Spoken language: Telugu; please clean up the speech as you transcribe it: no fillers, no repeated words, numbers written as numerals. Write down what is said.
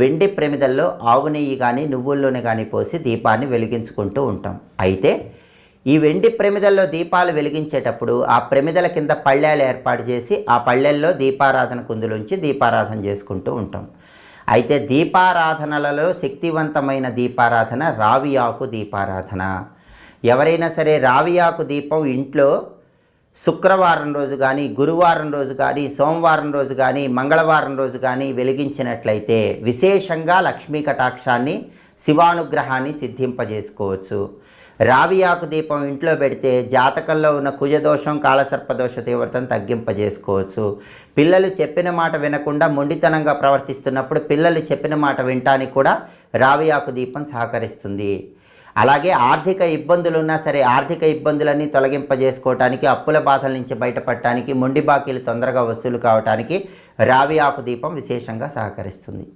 వెండి ప్రమిదల్లో ఆవు నెయ్యి కానీ నువ్వుల నూనె కానీ పోసి దీపాన్ని వెలిగించుకుంటూ ఉంటాం. అయితే ఈ వెండి ప్రమిదల్లో దీపాలు వెలిగించేటప్పుడు ఆ ప్రమిదల కింద పళ్ళెలు ఏర్పాటు చేసి ఆ పళ్ళెల్లో దీపారాధన కుందులుంచి దీపారాధన చేసుకుంటూ ఉంటాం. అయితే దీపారాధనలలో శక్తివంతమైన దీపారాధన రావి ఆకు దీపారాధన. ఎవరైనా సరే రావి ఆకు దీపం ఇంట్లో శుక్రవారం రోజు కానీ, గురువారం రోజు కానీ, సోమవారం రోజు కానీ, మంగళవారం రోజు కానీ వెలిగించినట్లయితే విశేషంగా లక్ష్మీ కటాక్షాన్ని, శివానుగ్రహాన్ని సిద్ధింపజేసుకోవచ్చు. రావి ఆకు దీపం ఇంట్లో పెడితే జాతకంలో ఉన్న కుజదోషం, కాలసర్పదోష తీవ్రతను తగ్గింపజేసుకోవచ్చు. పిల్లలు చెప్పిన మాట వినకుండా మొండితనంగా ప్రవర్తిస్తున్నప్పుడు పిల్లలు చెప్పిన మాట వినటానికి కూడా రావి ఆకు దీపం సహకరిస్తుంది. అలాగే ఆర్థిక ఇబ్బందులు ఉన్నా సరే ఆర్థిక ఇబ్బందులన్నీ తొలగింపజేసుకోవటానికి, అప్పుల బాధల నుంచి బయటపడటానికి, మొండి బాకీలు తొందరగా వసూలు కావటానికి రావి ఆకు దీపం విశేషంగా సహకరిస్తుంది.